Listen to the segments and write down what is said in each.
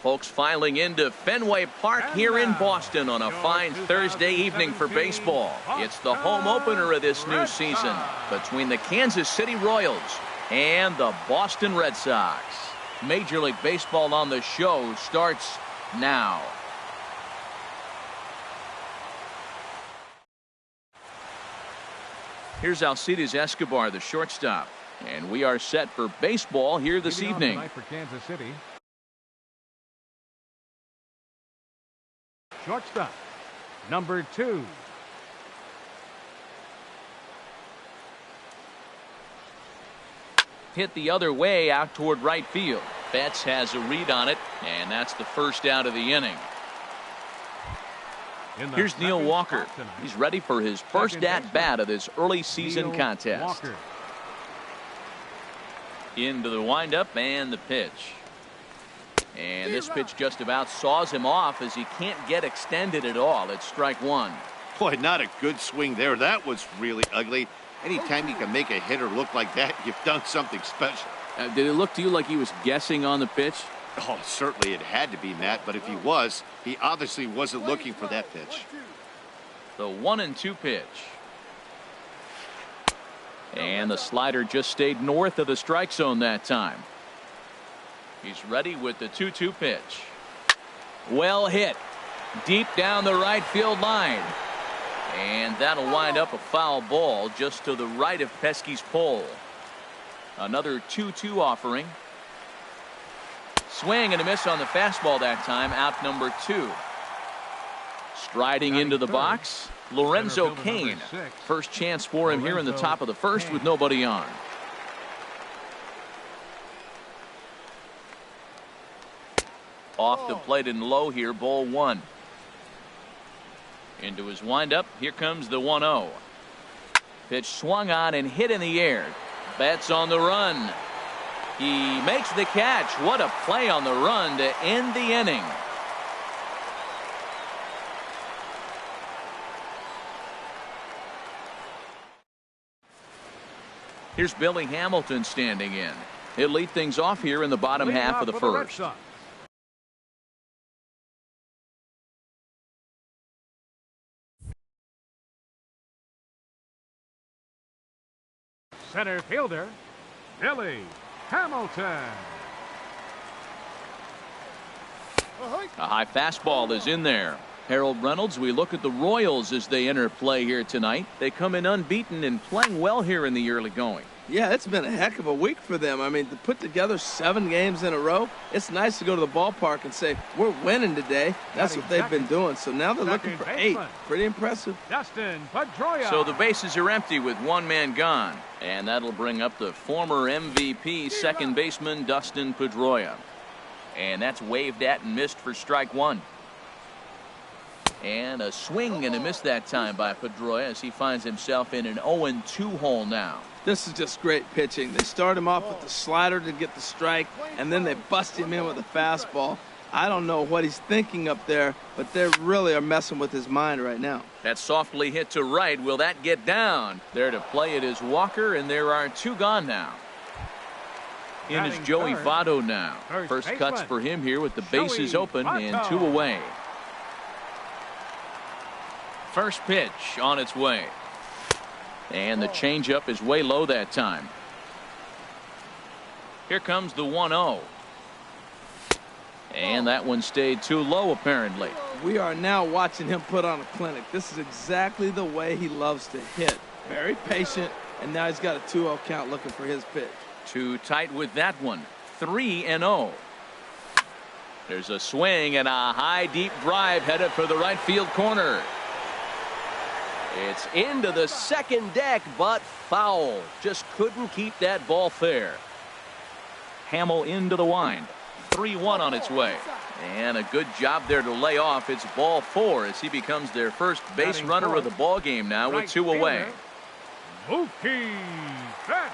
Folks filing into Fenway Park here in Boston on a fine Thursday evening for baseball. It's the home opener of this new season between the Kansas City Royals and the Boston Red Sox. Major League Baseball on the show starts now. Here's Alcides Escobar, the shortstop. And we are set for baseball here this evening. For Kansas City. Shortstop, number 2. Hit the other way out toward right field. Betts has a read on it, and that's the first out of the inning. Here's Neil Walker. He's ready for his first at-bat of this early season contest. Into the windup and the pitch. And this pitch just about saws him off as he can't get extended at all. It's strike one. Boy, not a good swing there. That was really ugly. Anytime you can make a hitter look like that, you've done something special. Did it look to you like he was guessing on the pitch? Oh, certainly it had to be, Matt, but if he was, he obviously wasn't looking for that pitch. The 1-2 pitch. And the slider just stayed north of the strike zone that time. He's ready with the 2-2 pitch. Well hit. Deep down the right field line. And that'll wind up a foul ball just to the right of Pesky's pole. Another 2-2 offering. Swing and a miss on the fastball that time. Out number 2. Striding into the box, Lorenzo Cain. First chance for him here in the top of the first with nobody on. Off the plate and low here, ball 1. Into his windup, here comes the 1-0. Pitch swung on and hit in the air. Betts on the run. He makes the catch. What a play on the run to end the inning. Here's Billy Hamilton standing in. He'll lead things off here in the bottom half of the first. Center fielder, Billy Hamilton. A high fastball is in there. Harold Reynolds, we look at the Royals as they enter play here tonight. They come in unbeaten and playing well here in the early going. Yeah, it's been a heck of a week for them. I mean, to put together 7 games in a row, it's nice to go to the ballpark and say, we're winning today. That's what they've been doing. So now they're looking for 8. Pretty impressive. Dustin Pedroia. So the bases are empty with 1 man gone. And that'll bring up the former MVP second baseman Dustin Pedroia. And that's waved at and missed for strike 1. And a swing and a miss that time by Pedroia as he finds himself in an 0-2 hole now. This is just great pitching. They start him off with the slider to get the strike, and then they bust him in with a fastball. I don't know what he's thinking up there, but they really are messing with his mind right now. That's softly hit to right. Will that get down? There to play it is Walker, and there are 2 gone now. In is Joey Votto now. First cuts for him here with the bases open and 2 away. First pitch on its way. And the changeup is way low that time. Here comes the 1-0. And that one stayed too low apparently. We are now watching him put on a clinic. This is exactly the way he loves to hit. Very patient, and now he's got a 2-0 count looking for his pitch. Too tight with that one. 3-0. There's a swing and a high deep drive headed for the right field corner. It's into the second deck, but foul. Just couldn't keep that ball fair. Hamill into the wind. 3-1 on its way. And a good job there to lay off. It's ball 4 as he becomes their first base runner of the ball game now with 2 away. Mookie Betts.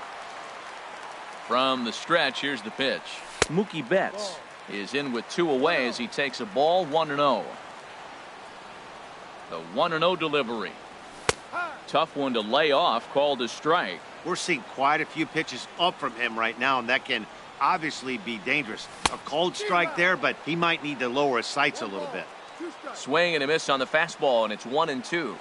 From the stretch, here's the pitch. Mookie Betts is in with 2 away as he takes a ball 1-0. The 1-0 delivery. Tough one to lay off, called a strike. We're seeing quite a few pitches up from him right now, and that can obviously be dangerous. A cold strike there, but he might need to lower his sights a little bit. Swing and a miss on the fastball, and it's 1-2.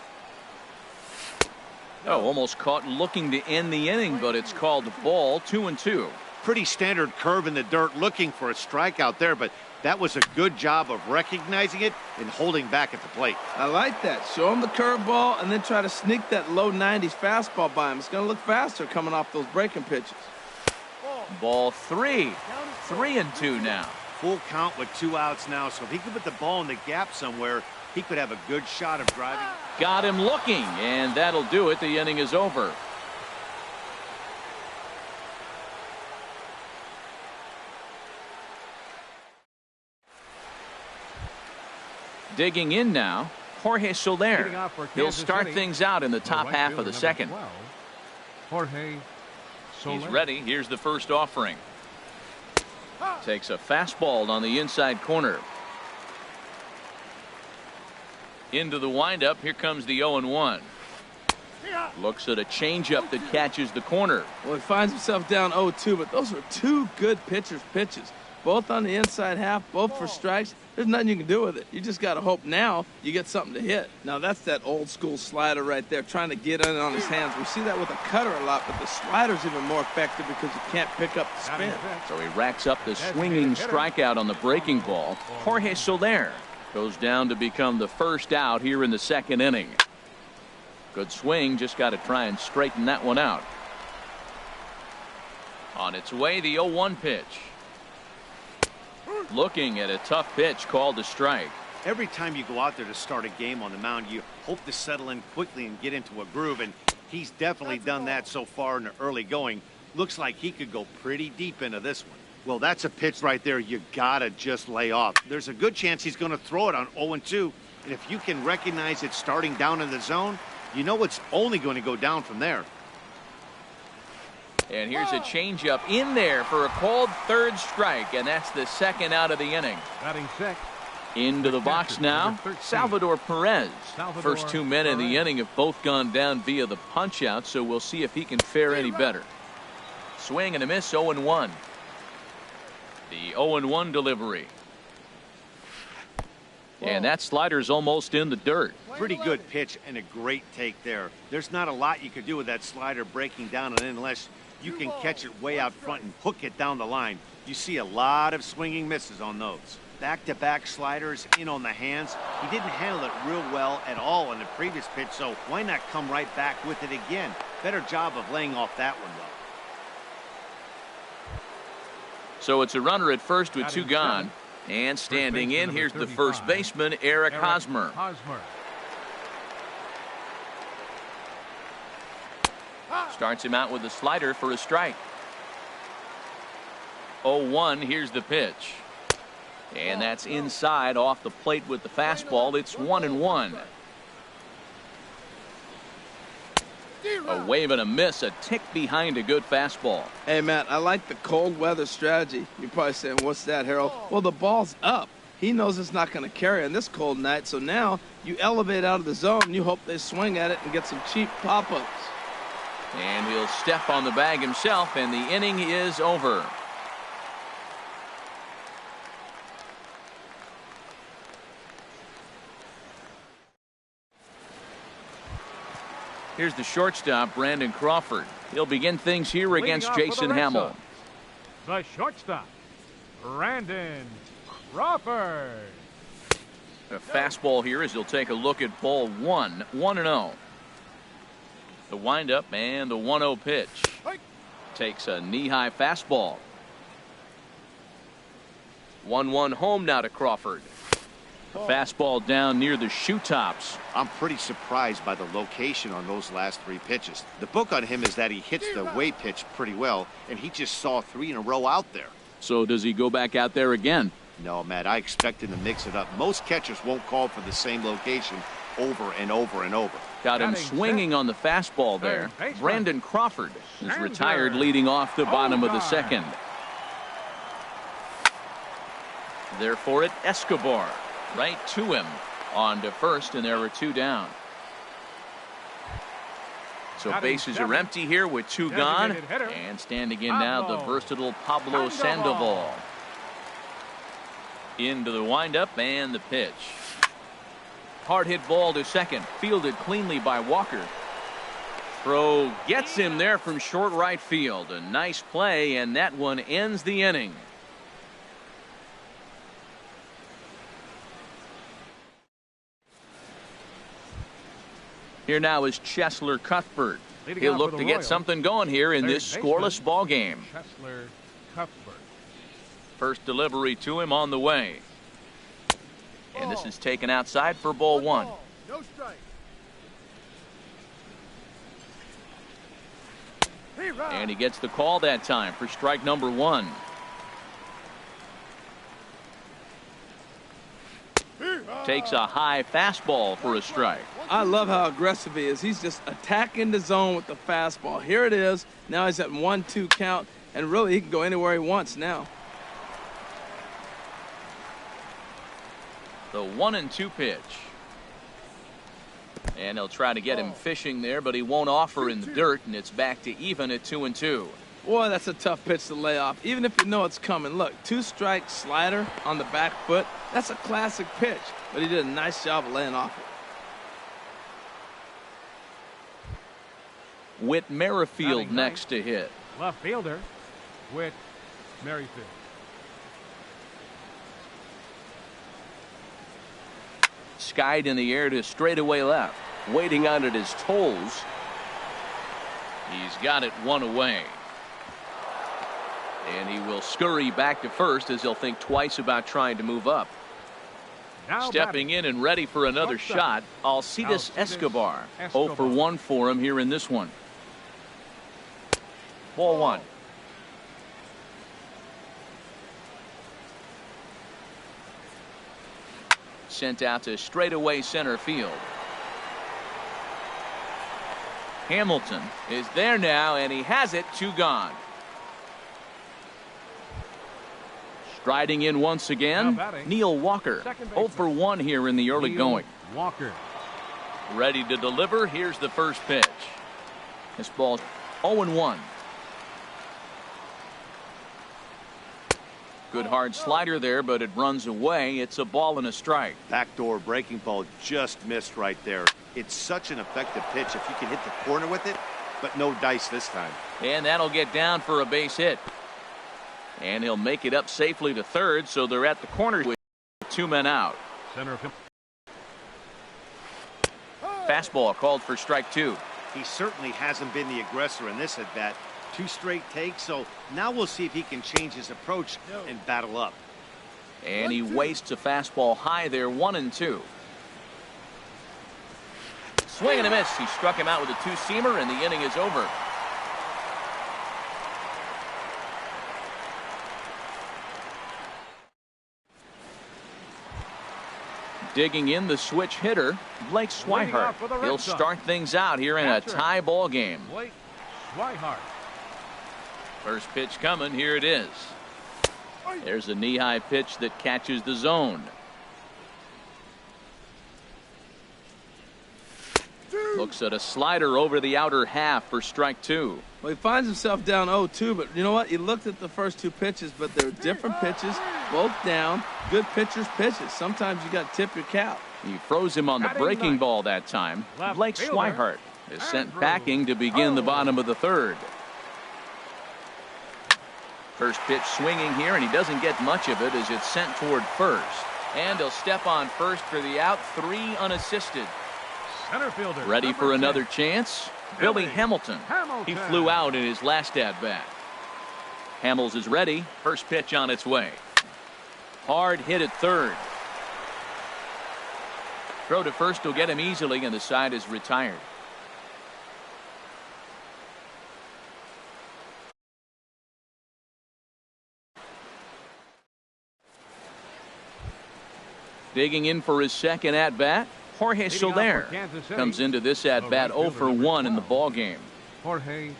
Oh, almost caught looking to end the inning, but it's called ball. 2-2. Pretty standard curve in the dirt, looking for a strikeout there, but that was a good job of recognizing it and holding back at the plate. I like that. Show him the curveball and then try to sneak that low 90s fastball by him. It's going to look faster coming off those breaking pitches. Ball 3. 3-2 now. Full count with 2 outs now, so if he could put the ball in the gap somewhere, he could have a good shot of driving. Got him looking, and that'll do it. The inning is over. Digging in now, Jorge Soler. He'll start things out in the top half of the second. Jorge Soler. He's ready. Here's the first offering. Takes a fastball on the inside corner. Into the windup. Here comes the 0-1. Looks at a changeup that catches the corner. Well, he finds himself down 0-2, but those are 2 good pitchers' pitches. Both on the inside half, both for strikes. There's nothing you can do with it. You just got to hope now you get something to hit. Now, that's that old school slider right there, trying to get in on his hands. We see that with a cutter a lot, but the slider's even more effective because you can't pick up the spin. So he racks up the swinging strikeout on the breaking ball. Jorge Soler goes down to become the first out here in the second inning. Good swing, just got to try and straighten that one out. On its way, the 0-1 pitch. Looking at a tough pitch called a strike. Every time you go out there to start a game on the mound, you hope to settle in quickly and get into a groove, and he's definitely done that so far in the early going. Looks like he could go pretty deep into this one. Well, that's a pitch right there you gotta just lay off. There's a good chance he's going to throw it on 0-2, and if you can recognize it starting down in the zone, you know it's only going to go down from there. And here's a changeup in there for a called third strike, and that's the second out of the inning. Batting sixth. Into the box now, Salvador Perez. First 2 men in the inning have both gone down via the punch-out, so we'll see if he can fare any better. Swing and a miss, 0-1. The 0-1 delivery. And that slider's almost in the dirt. Pretty good pitch and a great take there. There's not a lot you could do with that slider breaking down and in unless you can catch it way out front and hook it down the line. You see a lot of swinging misses on those. Back-to-back sliders in on the hands. He didn't handle it real well at all on the previous pitch, so why not come right back with it again? Better job of laying off that one, though. So it's a runner at first with 2 gone. And standing in, here's the first baseman, Eric Hosmer. Starts him out with a slider for a strike. 0-1, here's the pitch. And that's inside off the plate with the fastball. It's 1-1. A wave and a miss, a tick behind a good fastball. Hey, Matt, I like the cold weather strategy. You're probably saying, what's that, Harold? Well, the ball's up. He knows it's not going to carry on this cold night, so now you elevate out of the zone and you hope they swing at it and get some cheap pop-ups. And he'll step on the bag himself, and the inning is over. Here's the shortstop, Brandon Crawford. He'll begin things here against Jason Hamill. The shortstop, Brandon Crawford. A fastball here as he'll take a look at ball 1, 1-0. The windup and the 1-0 pitch. Takes a knee-high fastball. 1-1 home now to Crawford. The fastball down near the shoe tops. I'm pretty surprised by the location on those last 3 pitches. The book on him is that he hits the way pitch pretty well, and he just saw 3 in a row out there. So does he go back out there again? No, Matt, I expect him to mix it up. Most catchers won't call for the same location over and over and over. Got him swinging on the fastball there. Brandon Crawford is retired leading off the bottom of the second. There for it, Escobar. Right to him on to first, and there were 2 down. So Batting bases seventh. are empty here with two gone. Designated hitter, And standing in now the Pablo versatile Pablo Sandoval. Into the windup and the pitch. Hard hit ball to second. Fielded cleanly by Walker. Throw gets him there from short right field. A nice play, and that one ends the inning. Here now is Chesler Cuthbert. Leading He'll off look for to the get Royals, something going here in third this baseman, scoreless ball game. Chesler Cuthbert. First delivery to him on the way. And this is taken outside for ball one. No strike. And he gets the call that time for strike number one. Takes a high fastball for a strike. I love how aggressive he is. He's just attacking the zone with the fastball. Here it is. Now he's at 1-2 count, and really he can go anywhere he wants now. The 1-2 pitch. And they'll try to get him fishing there, but he won't offer in the dirt, and it's back to even at 2-2. Boy, that's a tough pitch to lay off, even if you know it's coming. Look, 2-strike slider on the back foot. That's a classic pitch, but he did a nice job of laying off it. Whit Merrifield Batting next to hit. Left fielder, Whit Merrifield. Skied in the air to straightaway left. Waiting on it his toes. He's got it one away. And he will scurry back to first as he'll think twice about trying to move up. Now Stepping in and ready for another shot, Alcides Escobar. 0 for 1 for him here in this one. Ball one. Sent out to straightaway center field. Hamilton is there now, and he has it. 2 gone. Striding in once again, Neil Walker. 0 for 1 here in the early going. Walker. Ready to deliver. Here's the first pitch. This ball's 0-1. Good hard slider there, but it runs away. It's a ball and a strike. Backdoor breaking ball just missed right there. It's such an effective pitch if you can hit the corner with it, but no dice this time. And that'll get down for a base hit. And he'll make it up safely to third, so they're at the corner with 2 men out. Center field. Fastball called for strike 2. He certainly hasn't been the aggressor in this at bat. 2 straight takes, so now we'll see if he can change his approach and battle up. And he wastes a fastball high there, 1-2. Swing and a miss. He struck him out with a 2-seamer, and the inning is over. Digging in the switch hitter, Blake Swihart. He'll start things out here in a tie ball game. Blake Swihart. First pitch coming. Here it is. There's a knee-high pitch that catches the zone. Looks at a slider over the outer half for strike 2. Well, he finds himself down 0-2, but you know what? He looked at the first 2 pitches, but they're different pitches, both down. Good pitchers' pitches. Sometimes you got to tip your cap. He froze him on the breaking ball that time. Blake Swihart is sent packing to begin the bottom of the third. First pitch swinging here, and he doesn't get much of it as it's sent toward first. And he'll step on first for the out, 3 unassisted. Center fielder. Ready for another chance? Billy Hamilton. He flew out in his last at-bat. Hamels is ready. First pitch on its way. Hard hit at third. Throw to first will get him easily, and the side is retired. Digging in for his second at-bat, Jorge Soler comes into this at-bat 0 for 1 in the ball game. Jorge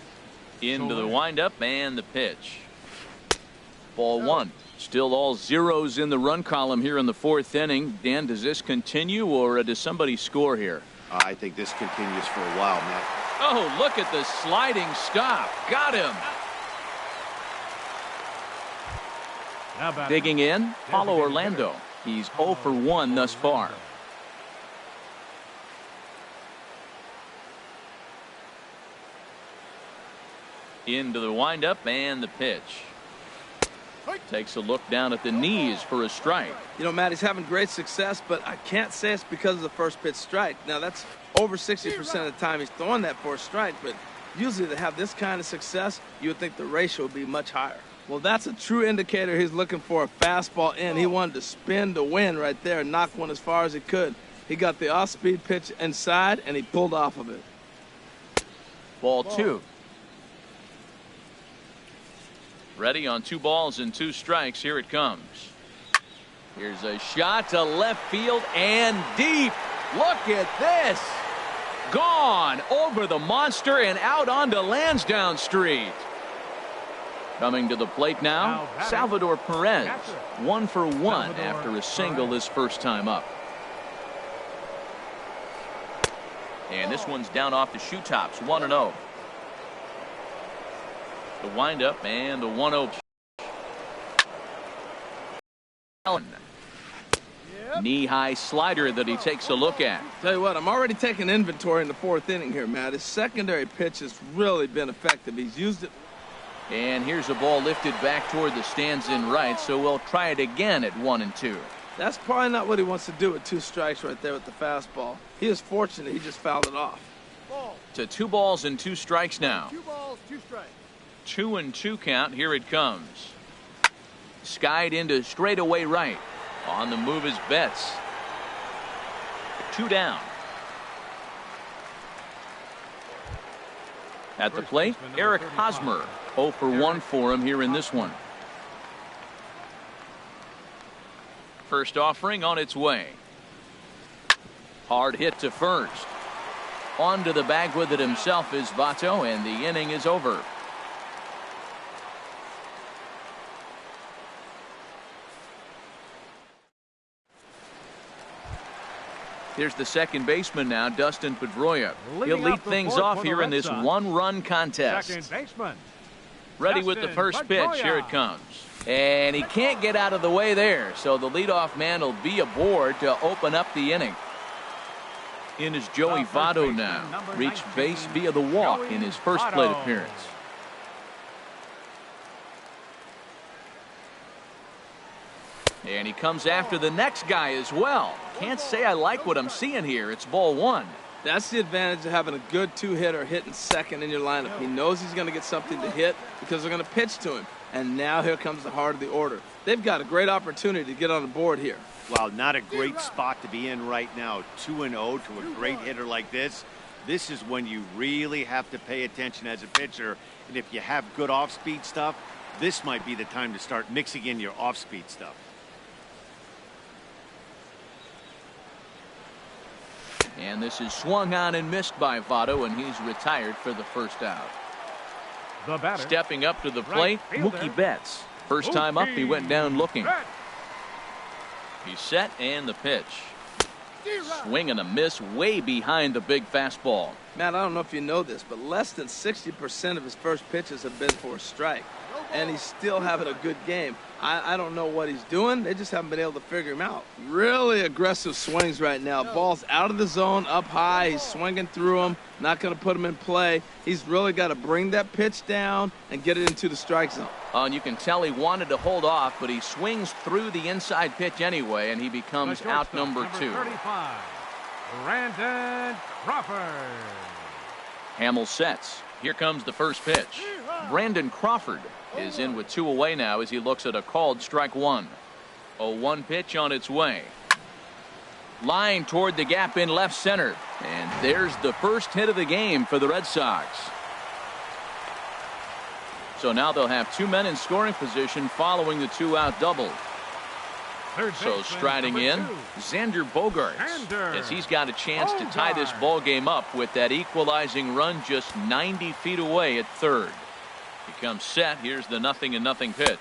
Into the windup and the pitch. Ball 1. Still all zeros in the run column here in the 4th inning. Dan, does this continue, or does somebody score here? I think this continues for a while, Matt. Oh, look at the sliding stop. Got him. Now batting. Digging in, Paulo Orlando. He's 0 for 1 thus far. Into the windup and the pitch. Takes a look down at the knees for a strike. You know, Matt, he's having great success, but I can't say it's because of the first pitch strike. Now, that's over 60% of the time he's throwing that for a strike, but usually to have this kind of success, you would think the ratio would be much higher. Well, that's a true indicator he's looking for a fastball in. He wanted to spin to win right there and knock one as far as he could. He got the off-speed pitch inside, and he pulled off of it. Ball 2. Ready on 2 balls and 2 strikes. Here it comes. Here's a shot to left field and deep. Look at this. Gone over the monster and out onto Lansdowne Street. Coming to the plate now, Salvador Perez. 1 for 1 after a single his first time up. And this one's down off the shoe tops. 1-0. The windup and the 1-0. Knee-high slider that he takes a look at. Tell you what, I'm already taking inventory in the 4th inning here, Matt. His secondary pitch has really been effective. He's used it. And here's a ball lifted back toward the stands in right, so we'll try it again at 1-2. That's probably not what he wants to do with 2 strikes right there with the fastball. He is fortunate he just fouled it off. To 2 balls and 2 strikes now. 2 balls, 2 strikes. 2-2 count. Here it comes. Skied into straightaway right. On the move is Betts. 2 down. At the plate, Eric Hosmer. 0 for 1 for him here in this one. First offering on its way. Hard hit to first. Onto the bag with it himself is Votto, and the inning is over. Here's the second baseman now, Dustin Pedroia. He'll lead things off here in this 1-run contest. Second baseman. Ready with the first pitch. Here it comes. And he can't get out of the way there, so the leadoff man will be aboard to open up the inning. In is Joey Votto now. Reached base via the walk in his first plate appearance. And he comes after the next guy as well. Can't say I like what I'm seeing here. It's ball 1. That's the advantage of having a good 2-hitter hitting second in your lineup. He knows he's going to get something to hit because they're going to pitch to him. And now here comes the heart of the order. They've got a great opportunity to get on the board here. Well, not a great spot to be in right now. 2-0 to a great hitter like this. This is when you really have to pay attention as a pitcher. And if you have good off-speed stuff, this might be the time to start mixing in your off-speed stuff. And this is swung on and missed by Votto, and he's retired for the first out. The batter. Stepping up to the plate, Mookie Betts. First time up, he went down looking. He's set, and the pitch. Swing and a miss way behind the big fastball. Matt, I don't know if you know this, but less than 60% of his first pitches have been for a strike. And he's still having a good game. I don't know what he's doing. They just haven't been able to figure him out. Really aggressive swings right now. Ball's out of the zone, up high. He's swinging through them, not going to put him in play. He's really got to bring that pitch down and get it into the strike zone. And you can tell he wanted to hold off, but he swings through the inside pitch anyway, and he becomes out number 2. 35, Brandon Crawford. Hamill sets. Here comes the first pitch. Brandon Crawford is in with 2 away now as he looks at a called strike 1. A 1 pitch on its way. Line toward the gap in left center. And there's the first hit of the game for the Red Sox. So now they'll have 2 men in scoring position following the 2-out double. So striding in, Xander Bogaerts, as he's got a chance to tie this ball game up with that equalizing run just 90 feet away at third. He comes set. Here's the 0-0 pitch.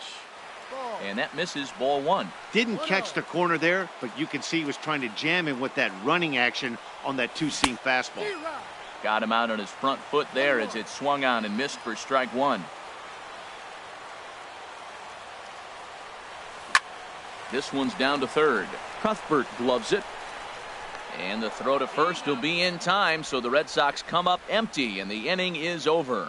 And that misses ball 1. Didn't catch the corner there, but you can see he was trying to jam him with that running action on that 2-seam fastball. Got him out on his front foot there as it swung on and missed for strike one. This one's down to third. Cuthbert gloves it. And the throw to first will be in time, so the Red Sox come up empty, and the inning is over.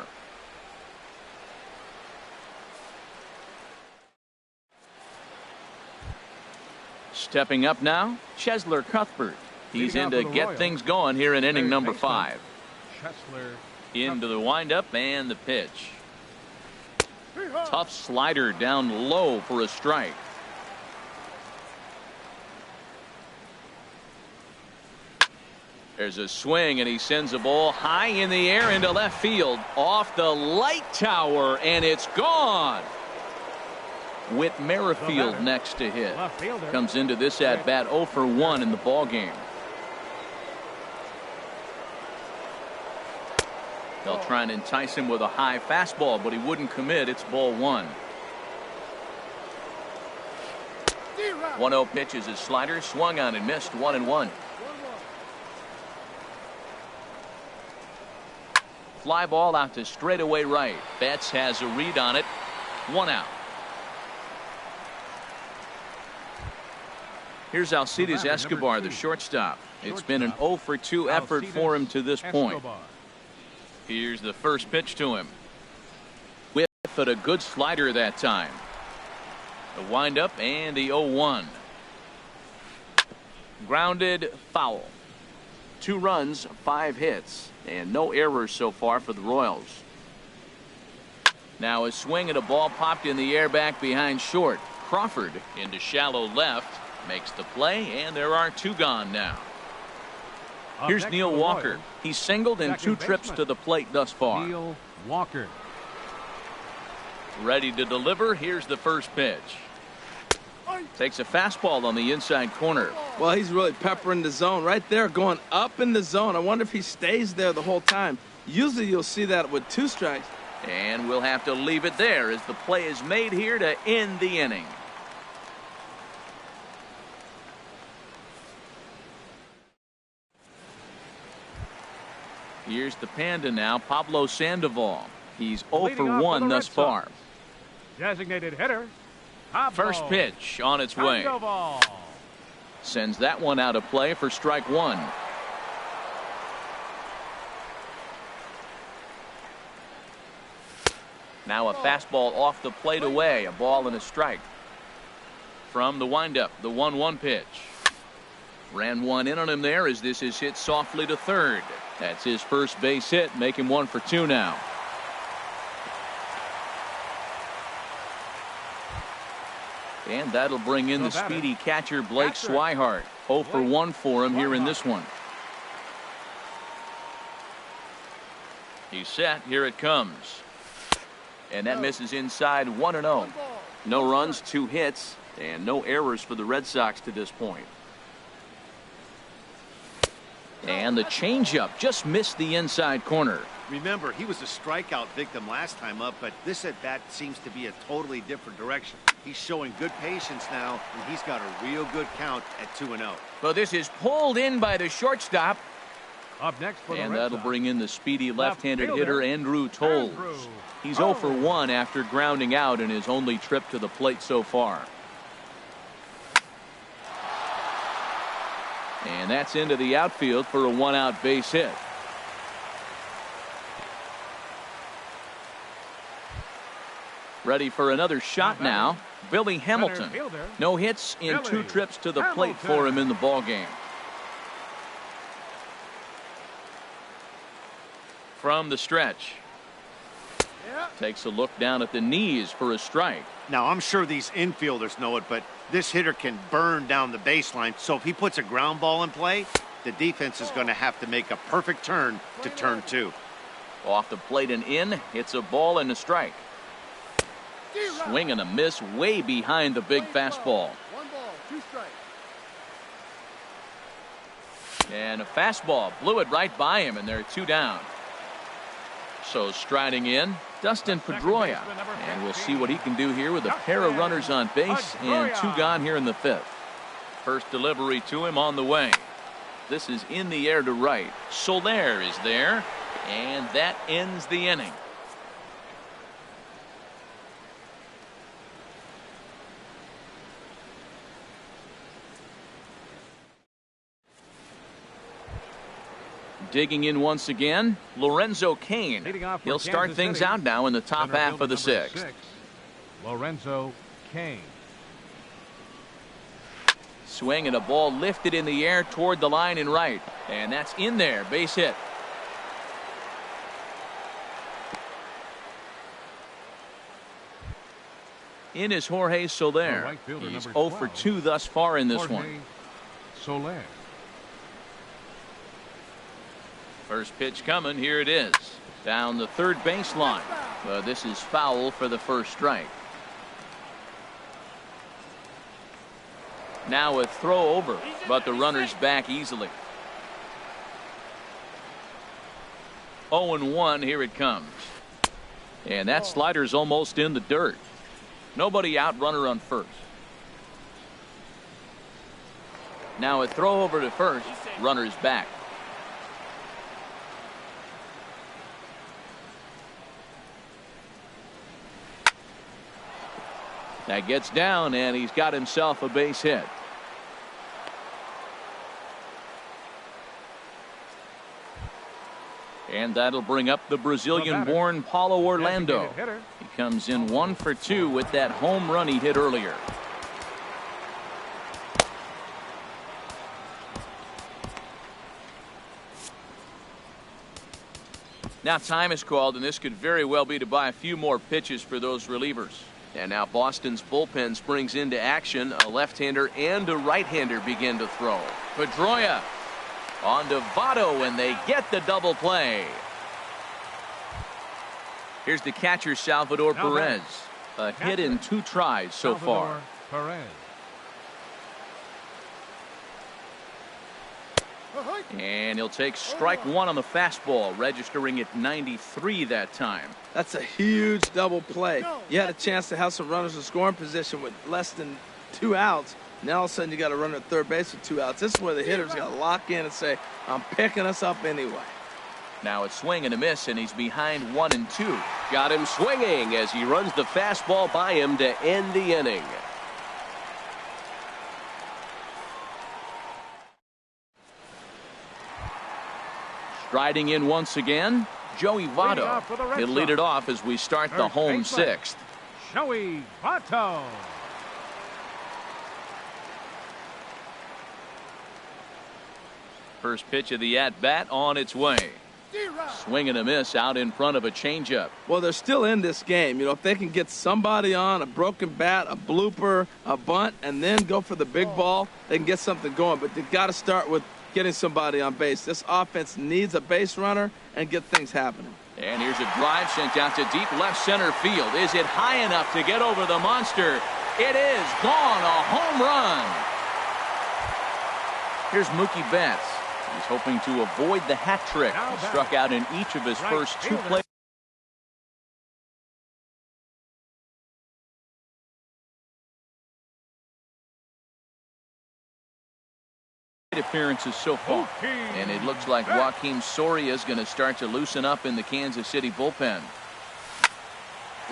Stepping up now, Chesler Cuthbert. He's in to get things going here in inning number 5. Into the windup and the pitch. Tough slider down low for a strike. There's a swing, and he sends a ball high in the air into left field, off the light tower, and it's gone. Whit Merrifield next to hit. Comes into this at bat 0 for 1 in the ball game. They'll try and entice him with a high fastball, but he wouldn't commit. It's ball 1. 1-0 pitch is his slider, swung on and missed. 1-1. Fly ball out to straightaway right. Betts has a read on it. 1 out. Here's Alcides Escobar, the shortstop. It's been an 0 for 2 effort for him to this point. Here's the first pitch to him. Whip at a good slider that time. The windup and the 0-1. Grounded foul. 2 runs, 5 hits, and no errors so far for the Royals. Now a swing and a ball popped in the air back behind short. Crawford into shallow left. Makes the play, and there are 2 gone now. Here's Neil Walker. He's singled in 2 trips to the plate thus far. Neil Walker. Ready to deliver. Here's the first pitch. Takes a fastball on the inside corner. Well, he's really peppering the zone right there, going up in the zone. I wonder if he stays there the whole time. Usually you'll see that with 2 strikes. And we'll have to leave it there as the play is made here to end the inning. Here's the Panda now, Pablo Sandoval. He's 0 for 1 thus far. Designated hitter. Pablo First pitch on its way. Sandoval. Sends that one out of play for strike 1. Now a fastball off the plate away. A ball and a strike. From the windup, the 1-1 pitch. Ran one in on him there as this is hit softly to third. That's his first base hit, making 1 for 2 now. And that'll bring in the speedy catcher Blake Swihart. 0 for 1 for him here in this one. He's set. Here it comes. And that misses inside. 1-0. No runs, 2 hits, and no errors for the Red Sox to this point. And the changeup just missed the inside corner. Remember, he was a strikeout victim last time up, but this at bat seems to be a totally different direction. He's showing good patience now, and he's got a real good count at 2-0. But this is pulled in by the shortstop. Up next for the And Red that'll Sox. bring in the speedy left-handed fielder, hitter Andrew Toles. He's 0 for 1 after grounding out in his only trip to the plate so far. And that's into the outfield for a 1-out base hit. Ready for another shot now. Billy Hamilton. No hits in 2 trips to the plate for him in the ball game. From the stretch. Takes a look down at the knees for a strike. Now, I'm sure these infielders know it, but this hitter can burn down the baseline. So if he puts a ground ball in play, the defense is going to have to make a perfect turn to turn 2. Off the plate and in. It's a ball and a strike. Swing and a miss way behind the big fastball. 1 ball, 2 strikes. And a fastball blew it right by him, and there are 2 down. So striding in, Dustin Pedroia, and we'll see what he can do here with a pair of runners on base and 2 gone here in the 5th. First delivery to him on the way. This is in the air to right. Soler is there, and that ends the inning. Digging in once again, Lorenzo Cain. He'll start things out now in the top half of the sixth. Lorenzo Cain. Swing and a ball lifted in the air toward the line and right. And that's in there. Base hit. In is Jorge Soler. He's 0 for 2 thus far in this one. Soler. First pitch coming. Here it is. Down the third baseline. This is foul for the first strike. Now a throw over, but the runner's back easily. 0-1. Here it comes. And that slider's almost in the dirt. Nobody out, runner on first. Now a throw over to first, runner's back. That gets down, and he's got himself a base hit. And that'll bring up the Brazilian-born Paulo Orlando. He comes in 1 for 2 with that home run he hit earlier. Now time is called, and this could very well be to buy a few more pitches for those relievers. And now Boston's bullpen springs into action. A left-hander and a right-hander begin to throw. Pedroia on to Votto, and they get the double play. Here's the catcher, Salvador Perez. A hit in 2 tries so far. Perez. And he'll take strike 1 on the fastball, registering at 93 that time. That's a huge double play. You had a chance to have some runners in scoring position with less than 2 outs. Now all of a sudden you got a runner at third base with 2 outs. This is where the hitter's got to lock in and say, I'm picking us up anyway. Now a swing and a miss, and he's behind 1 and 2. Got him swinging as he runs the fastball by him to end the inning. Striding in once again, Joey Votto. He'll lead it off as we start the home 6th. Joey Votto. First pitch of the at-bat on its way. Swing and a miss out in front of a changeup. Well, they're still in this game. You know, if they can get somebody on, a broken bat, a blooper, a bunt, and then go for the big ball, they can get something going. But they've got to start with getting somebody on base. This offense needs a base runner and get things happening. And here's a drive sent out to deep left center field. Is it high enough to get over the monster? It is gone. A home run. Here's Mookie Betts. He's hoping to avoid the hat trick. He struck out in each of his first 2 plays. Appearances so far, and it looks like Joakim Soria is going to start to loosen up in the Kansas City bullpen.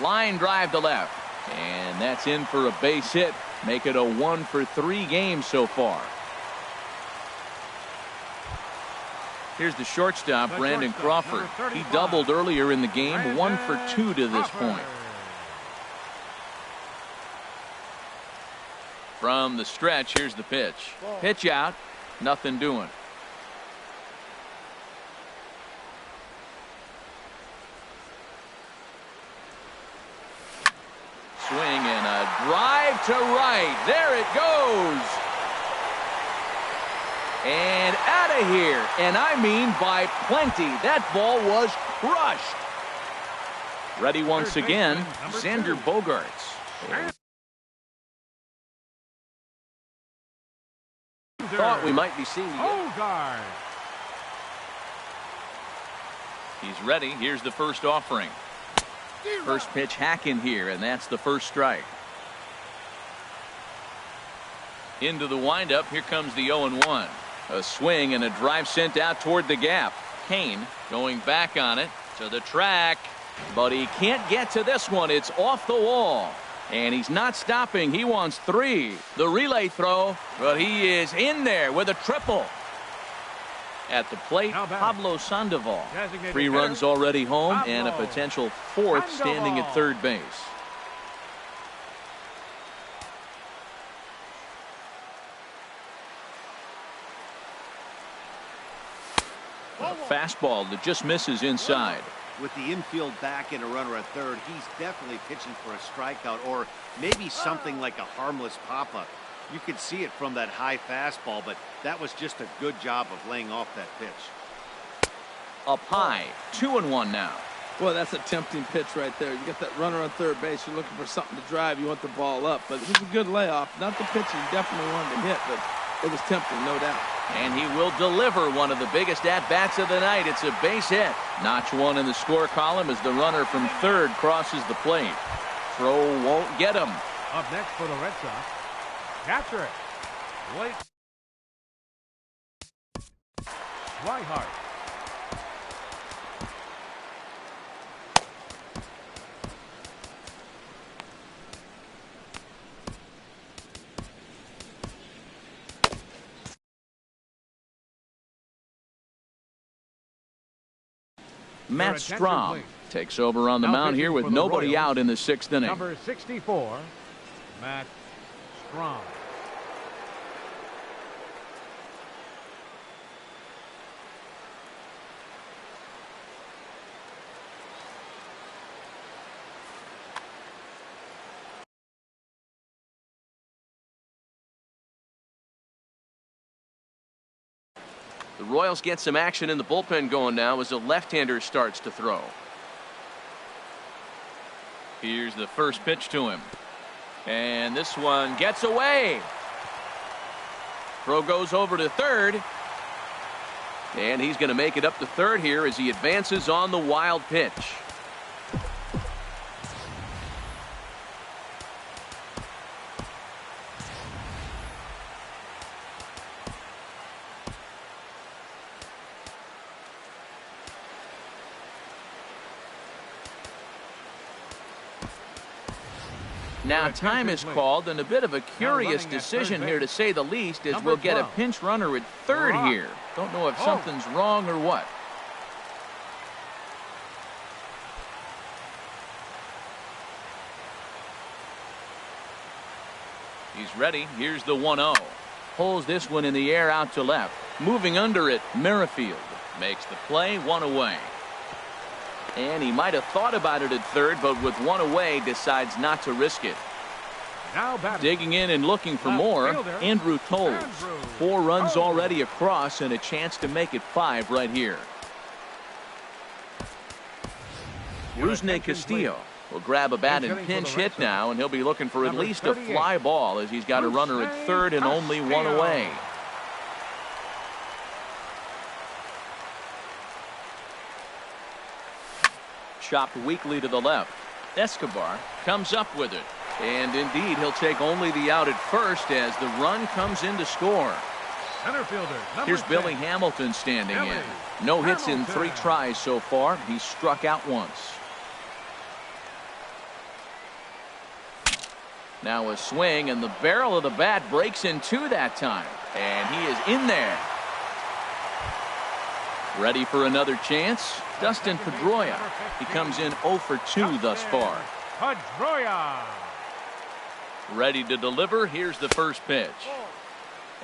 Line drive to left, and that's in for a base hit. Make it a 1 for 3 game so far. Here's the shortstop, Brandon Crawford. He doubled earlier in the game, 1 for 2 to this point. From the stretch, here's the pitch. Pitch out. Nothing doing. Swing and a drive to right. There it goes. And out of here. And I mean by plenty. That ball was crushed. Ready once again, Xander Bogaerts. Thought we might be seeing Bogart. He's ready. Here's the first offering. First pitch hack in here, and that's the first strike. Into the windup. Here comes the 0-1. A swing and a drive sent out toward the gap. Kane going back on it to the track, but he can't get to this one. It's off the wall, and he's not stopping. He wants 3. The relay throw, but he is in there with a triple. At the plate, Pablo Sandoval. 3 runs already home and a potential 4th standing at third base. A fastball that just misses inside. With the infield back and a runner at third, he's definitely pitching for a strikeout or maybe something like a harmless pop-up. You could see it from that high fastball, but that was just a good job of laying off that pitch. Up high, 2-1 now. Boy, that's a tempting pitch right there. You get that runner on third base. You're looking for something to drive. You want the ball up. But it was a good layoff. Not the pitch he definitely wanted to hit, but it was tempting, no doubt. And he will deliver one of the biggest at-bats of the night. It's a base hit. Notch 1 in the score column as the runner from third crosses the plate. Throw won't get him. Up next for the Red Sox, catcher, Blake Swihart. Matt Strahm takes over on the mound here with nobody out in the 6th inning. Number 64, Matt Strahm. The Royals get some action in the bullpen going now as a left-hander starts to throw. Here's the first pitch to him. And this one gets away. Throw goes over to third. And he's going to make it up to third here as he advances on the wild pitch. Now time is called, and a bit of a curious decision here to say the least, as we'll get a pinch runner at third here. Don't know if something's wrong or what. He's ready. Here's the 1-0. Pulls this one in the air out to left. Moving under it, Merrifield makes the play, 1 away. And he might have thought about it at third, but with 1 away, decides not to risk it. Now digging in and looking for more, Andrew Toles. 4 runs already across and a chance to make it 5 right here. Rusney Castillo will grab a bat and pinch hit now, and he'll be looking for at least a fly ball as he's got a runner at third and only 1 away. Chopped weakly to the left. Escobar comes up with it. And indeed, he'll take only the out at first as the run comes in to score. Center fielder, here's Billy Hamilton standing in. No hits in 3 tries so far. He's struck out once. Now a swing, and the barrel of the bat breaks in 2 that time. And he is in there. Ready for another chance? Dustin Pedroia. He comes in 0 for 2 thus far. Pedroia. Ready to deliver. Here's the first pitch.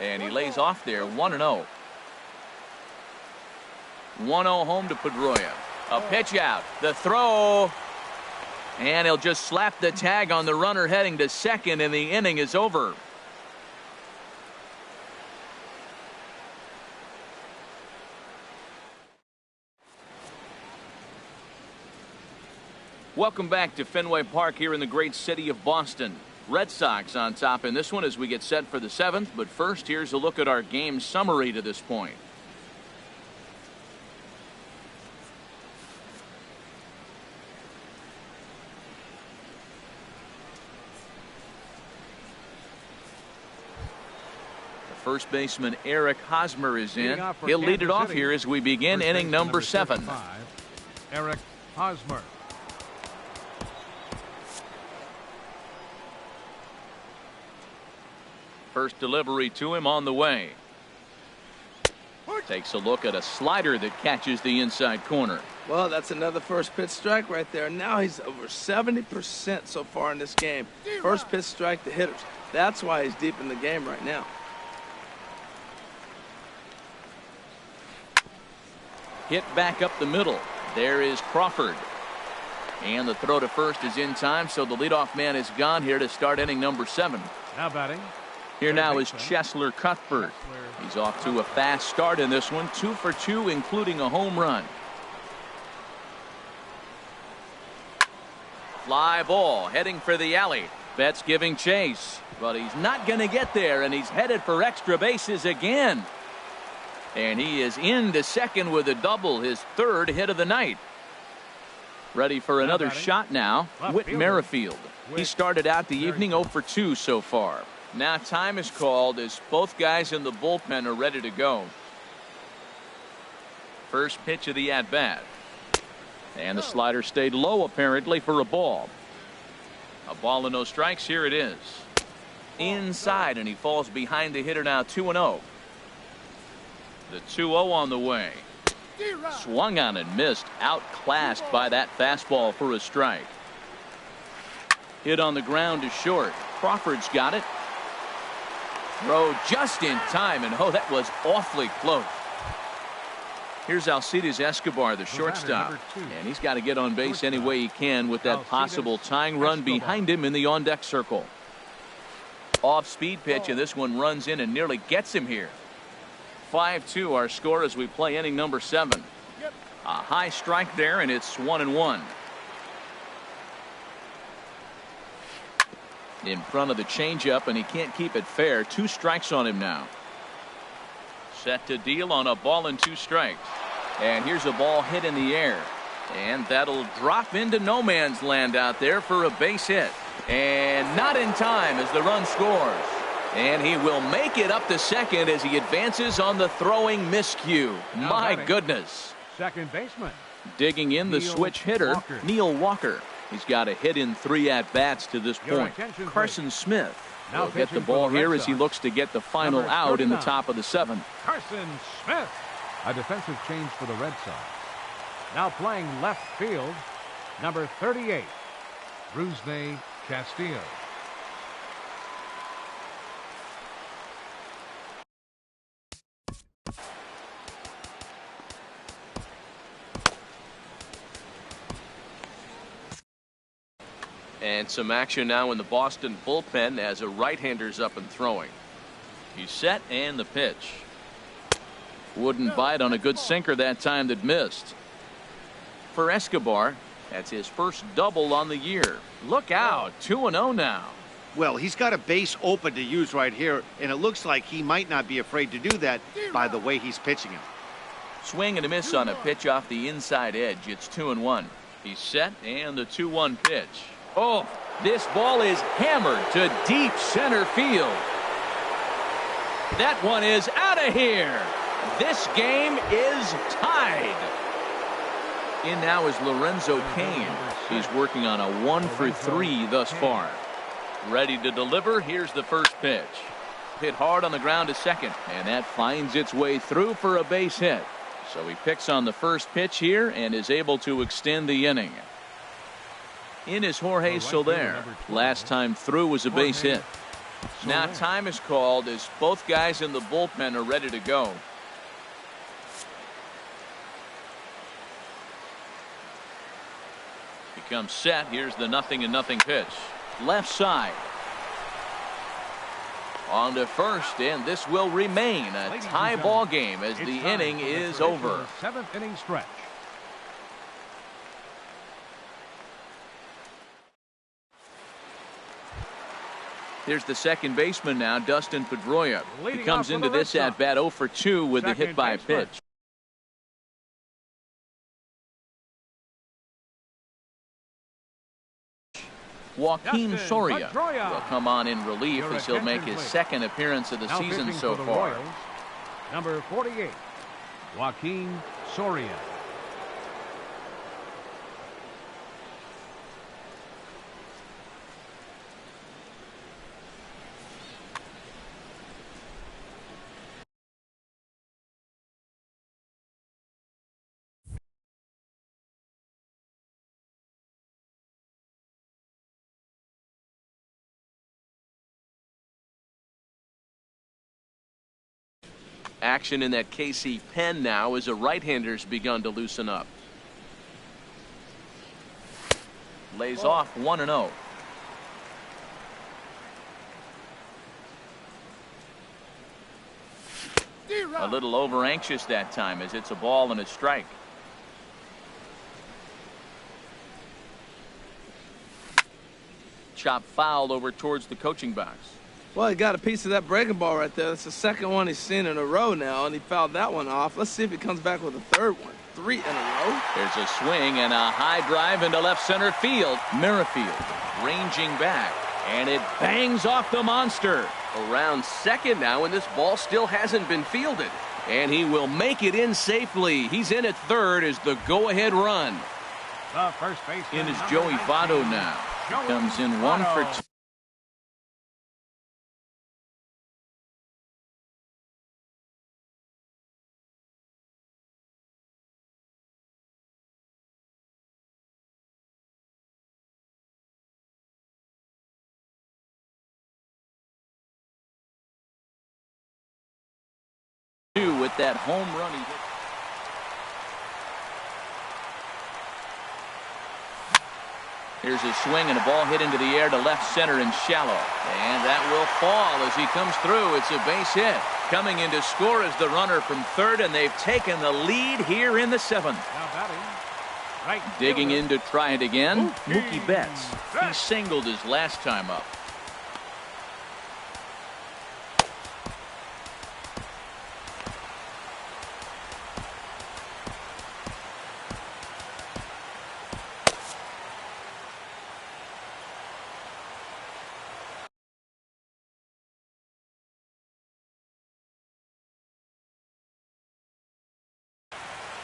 And he lays off there, 1-0. 1-0 home to Pedroia. A pitch out. The throw. And he'll just slap the tag on the runner heading to second, and the inning is over. Welcome back to Fenway Park here in the great city of Boston. Red Sox on top in this one as we get set for the 7th. But first, here's a look at our game summary to this point. First baseman Eric Hosmer is in. Leading off for He'll lead it Kansas off City, here as we begin first inning baseman number 7. 75, Eric Hosmer. First delivery to him on the way. Takes a look at a slider that catches the inside corner. Well, that's another first pitch strike right there. Now he's over 70% so far in this game. First pitch strike to hitters. That's why he's deep in the game right now. Hit back up the middle. There is Crawford. And the throw to first is in time, so the leadoff man is gone here to start inning number 7. Now batting. Here now is Cheslor Cuthbert. He's off to a fast start in this one, 2 for 2, including a home run. Fly ball heading for the alley. Betts giving chase, but he's not going to get there, and he's headed for extra bases again. And he is into second with a double, his 3rd hit of the night. Ready for another shot now, Whit Merrifield. He started out the evening 0 for 2 so far. Now time is called as both guys in the bullpen are ready to go. First pitch of the at-bat. And the slider stayed low apparently for a ball. A ball and no strikes. Here it is. Inside, and he falls behind the hitter now 2-0. The 2-0 on the way. Swung on and missed. Outclassed by that fastball for a strike. Hit on the ground to short. Crawford's got it. Throw just in time, and oh, that was awfully close. Here's Alcides Escobar, the shortstop, and he's got to get on base any way he can with that possible tying run behind him in the on-deck circle. Off-speed pitch, and this one runs in and nearly gets him here. 5-2 our score as we play inning number 7. A high strike there, and it's 1-1. In front of the changeup, and he can't keep it fair. 2 strikes on him now. Set to deal on a ball and 2 strikes. And here's a ball hit in the air. And that'll drop into no man's land out there for a base hit. And not in time as the run scores. And he will make it up to second as he advances on the throwing miscue. My goodness. Second baseman. Digging in the switch hitter, Neil Walker. He's got a hit in 3 at-bats to this point. Carson Smith will get the ball here as he looks to get the final out in the top of the 7th. Carson Smith. A defensive change for the Red Sox. Now playing left field, number 38, Rusney Castillo. And some action now in the Boston bullpen as a right-hander's up and throwing. He's set, and the pitch. Wouldn't bite on a good sinker that time that missed. For Escobar, that's his first double on the year. Look out, 2-0 now. Well, he's got a base open to use right here, and it looks like he might not be afraid to do that by the way he's pitching him. Swing and a miss on a pitch off the inside edge. It's 2-1. He's set, and the 2-1 pitch. Oh, this ball is hammered to deep center field. That one is out of here. This game is tied. In now is Lorenzo Cain. He's working on a 1 for 3 thus far. Ready to deliver. Here's the first pitch. Hit hard on the ground to second, and that finds its way through for a base hit. So he picks on the first pitch here and is able to extend the inning. In is Jorge Soler. Last time through was a base hit. Now time is called as both guys in the bullpen are ready to go. He comes set. Here's the 0-0 pitch. Left side. On to first, and this will remain a tie ball game as the inning is over. 7th inning stretch. Here's the second baseman now, Dustin Pedroia. He comes into this at-bat 0 for 2 with the hit by pitch. Joaquin Justin Soria Pedroia. will come on in relief Your as he'll make attention, his please. second appearance of the Now season pitching so for the far. Royals, number 48, Joaquin Soria. Action in that KC pen now as a right-hander's begun to loosen up. Lays off 1-0. A little over anxious that time as it's a ball and a strike. Chop foul over towards the coaching box. Well, he got a piece of that breaking ball right there. That's the second one he's seen in a row now, and he fouled that one off. Let's see if he comes back with a third one. 3 in a row. There's a swing and a high drive into left center field. Merrifield ranging back, and it bangs off the monster. Around second now, and this ball still hasn't been fielded. And he will make it in safely. He's in at third as the go-ahead run. The first baseman, In is number Joey 19, Votto now. He Joey comes in 1 for Votto. 2. With that home run he hit. Here's a swing and a ball hit into the air to left center and shallow. And that will fall as he comes through. It's a base hit. Coming in to score is the runner from third, and they've taken the lead here in the 7th. Now batting, right Digging fielder, in to try it again, Mookie Mookie Betts. He Betts. singled his last time up.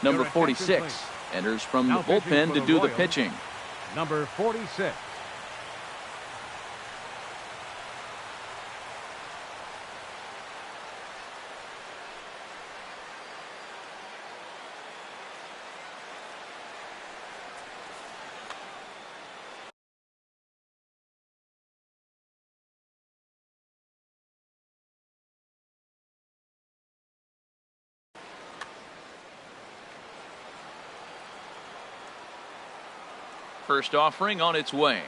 Number Your attention, 46 please. enters from Now the bullpen pitching to for do the Royals, pitching. number 46. First offering on its way.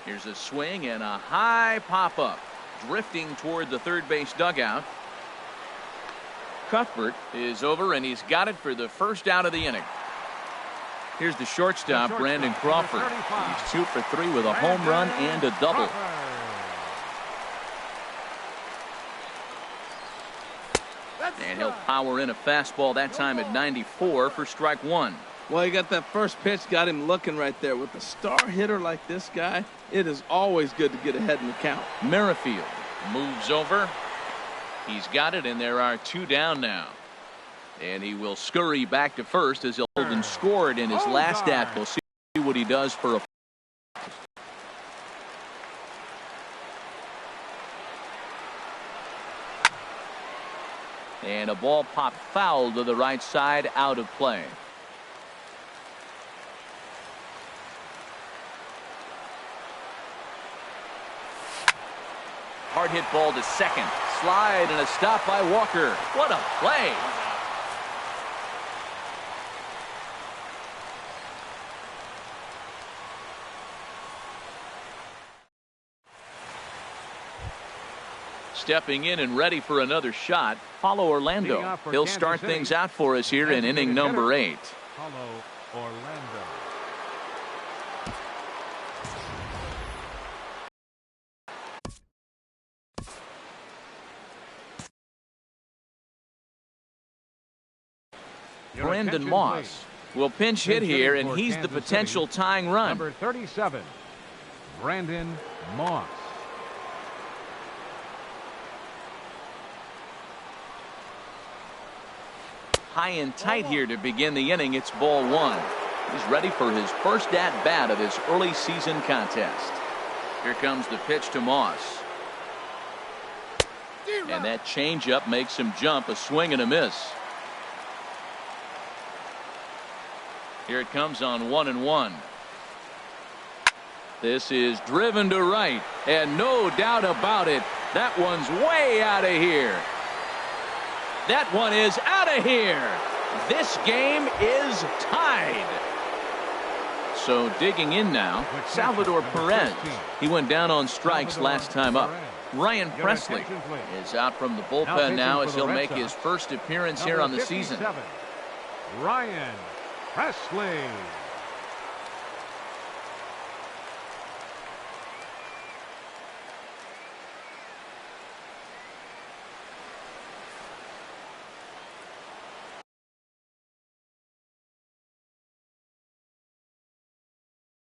Here's a swing and a high pop-up. Drifting toward the third base dugout. Cuthbert is over, and he's got it for the first out of the inning. Here's the shortstop, Brandon Crawford. number 35. He's 2 for 3 with a home run and a double. And he'll power in a fastball that time at 94 for strike 1. Well, he got that first pitch, got him looking right there. With a star hitter like this guy, it is always good to get ahead in the count. Merrifield moves over. He's got it, and there are 2 down now. And he will scurry back to first as Holden scored in his last at. We'll see what he does for a. And a ball popped foul to the right side, out of play. Hard hit ball to second. Slide and a stop by Walker. What a play. Stepping in and ready for another shot, Paulo Orlando. Leading off for He'll Kansas start City. things out for us here in inning Designated number hitter, 8. Paulo Orlando. Your Brandon attention, Moss please. will pinch hit Pinch here, hitting and for he's the Kansas potential City, tying run. Number 37, Brandon Moss. High and tight here to begin the inning. It's ball one. He's ready for his first at-bat of this early season contest. Here comes the pitch to Moss. And that changeup makes him jump. A swing and a miss. Here it comes on 1-1. This is driven to right, and no doubt about it, that one's way out of here. That one is out of here. This game is tied. So digging in now, Salvador Perez. He went down on strikes last time up. Ryan Presley is out from the bullpen now as he'll make his first appearance here on the season. Ryan Presley.